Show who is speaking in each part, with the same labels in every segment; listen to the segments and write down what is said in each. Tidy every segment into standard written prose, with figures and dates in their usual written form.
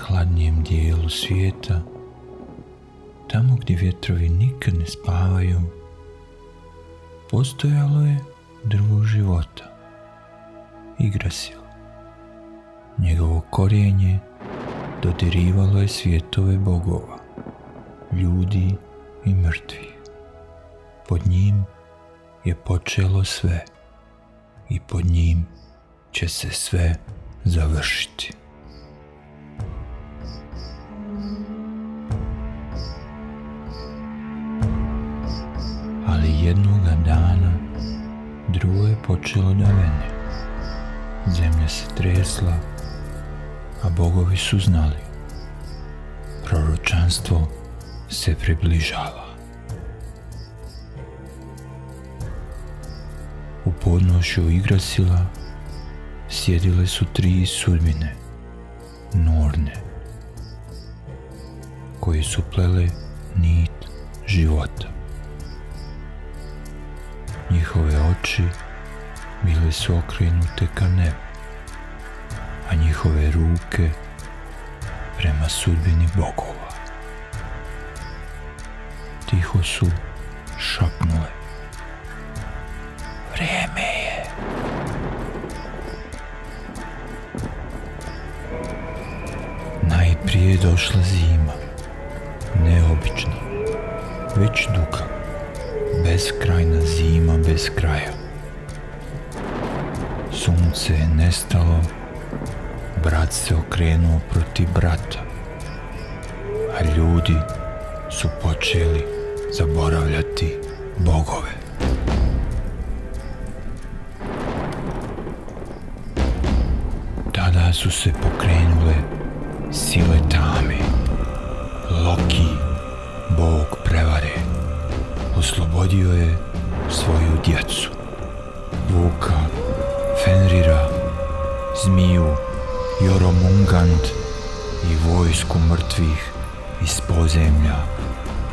Speaker 1: najhladnijem dijelu svijeta, tamo gdje vjetrovi nikad ne spavaju, postojalo je drvo života, Yggdrasil. Njegovo korijenje dodirivalo je svjetove bogova, ljudi i mrtvih. Pod njim je počelo sve i pod njim će se sve završiti. Ali jednoga dana drvo je počelo da vene. Zemlja se tresla, a bogovi su znali. Proročanstvo se približava. U podnošju Yggdrasila sjedile su 3 sudbine, Norne, koji su plele nit života. Njihove oči bile su okrenute ka nebu, a njihove ruke prema sudbini bogova. Tiho su šapnule: vrijeme je. Najprije je došla zima, neobična, već duga, beskrajna zima bez kraja. Sunce je nestalo, brat se okrenuo protiv brata, a ljudi su počeli zaboravljati bogove. Tada su se pokrenule sile tame. Loki, bog prevare, oslobodio je svoju djecu, Vuka, Fenrira, zmiju, Jormungand i vojsku mrtvih iz podzemlja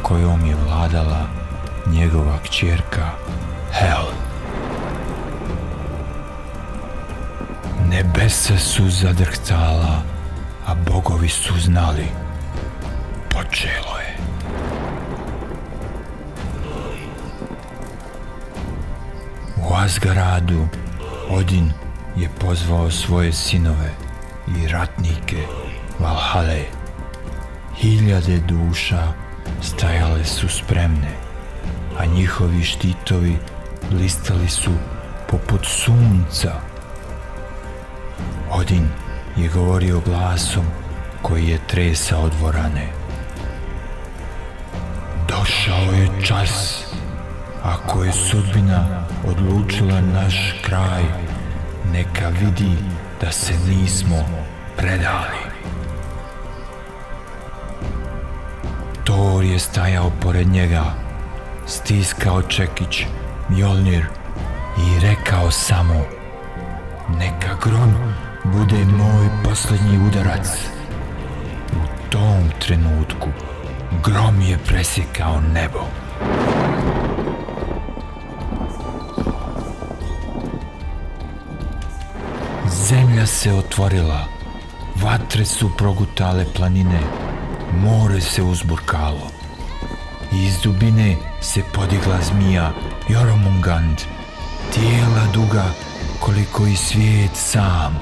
Speaker 1: kojom je vladala njegova kćerka Hel. Nebesa su zadrhtala, a bogovi su znali: počelo je. U Asgaradu Odin je pozvao svoje sinove i ratnike Valhale. 1000 duša stajale su spremne, a njihovi štitovi blistali su poput sunca. Odin je govorio glasom koji je tresao dvorane: došao je čas. Ako je sudbina odlučila naš kraj, neka vidi da se nismo predali. Thor je stajao pored njega, stiskao čekić Mjolnir i rekao samo: neka grom bude moj posljednji udarac. U tom trenutku grom je presjekao nebo. Zemlja se otvorila, vatre su progutale planine, more se uzburkalo. Iz dubine se podigla zmija Jormungand, tijela duga koliko i svijet sam.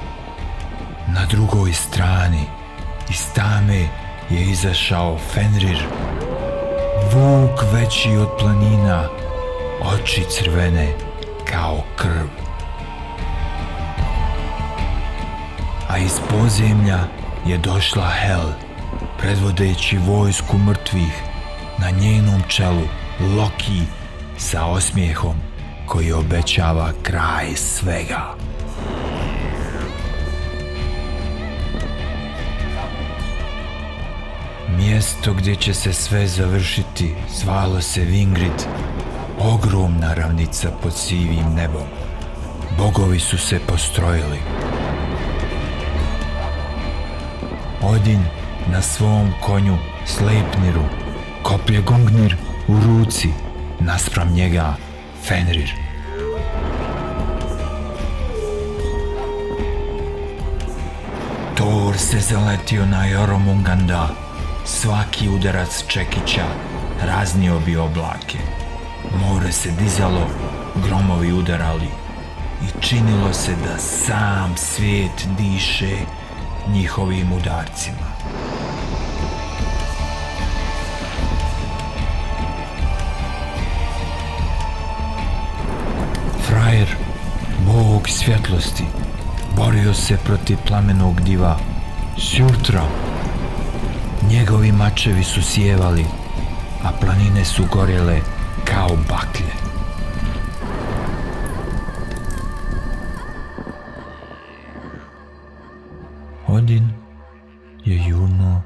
Speaker 1: Na drugoj strani iz tame je izašao Fenrir, Vuk veći od planina, oči crvene kao krv. A iz podzemlja je došla Hel, predvodeći vojsku mrtvih, na njenom čelu Loki sa osmijehom koji obećava kraj svega. Mjesto gdje će se sve završiti zvalo se Vingrid, ogromna ravnica pod sivim nebom. Bogovi su se postrojili. Odin na svom konju Sleipniru, koplje Gungnir u ruci, naspram njega Fenrir. Thor se zaletio na Jormunganda. Svaki udarac čekića raznio bi oblake. More se dizalo, gromovi udarali i činilo se da sam svijet diše njihovim udarcima. Frajer, bog svjetlosti, borio se protiv plamenog diva Surtra. Njegovi mačevi su sjevali, a planine su gorjele kao baklje. Odin je jurnuo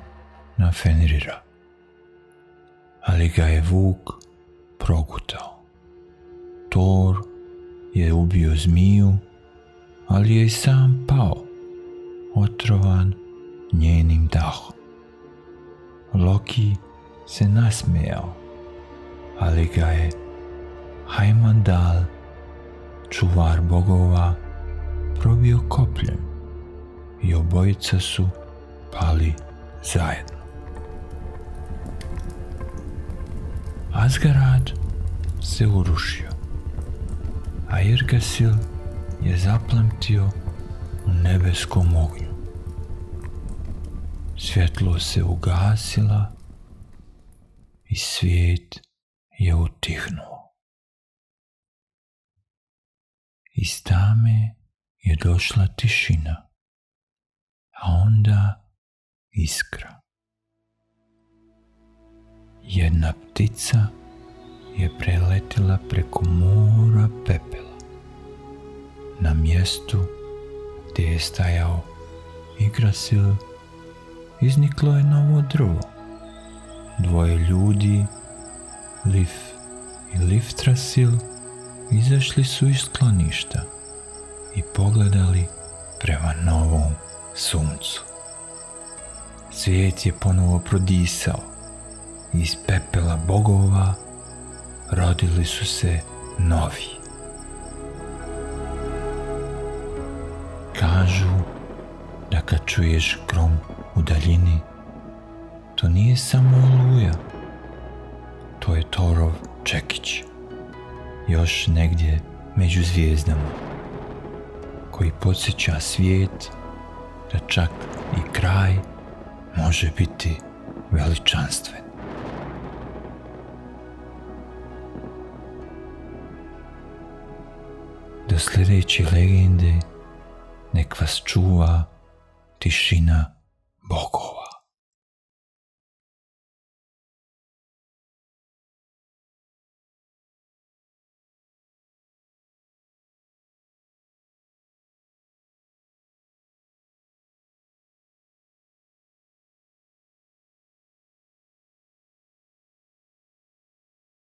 Speaker 1: na Fenrira, ali ga je vuk progutao. Thor je ubio zmiju, ali je i sam pao, otrovan njenim dahom. Loki se nasmejao, ali ga je Heimdall, čuvar bogova, probio kopljem i obojica su pali zajedno. Asgard se urušio, a Yggdrasil je zaplamtio u nebeskom ognju. Svjetlo se ugasila i svijet je utihnuo. Iz tame je došla tišina, a onda iskra. Jedna ptica je preletila preko mora pepela. Na mjestu gdje je stajao Yggdrasil izniklo je novo drvo. Dvoje ljudi, Lif i Liftrasil, izašli su iz skloništa i pogledali prema novom suncu. Svijet je ponovo prodisao. Iz pepela bogova rodili su se novi. Kažu da kad čuješ grom u daljini, to nije samo oluja, to je Thorov čekić, još negdje među zvijezdama, koji podsjeća svijet da čak i kraj može biti veličanstven. Do sljedeće legende nek vas čuva tišina bogova.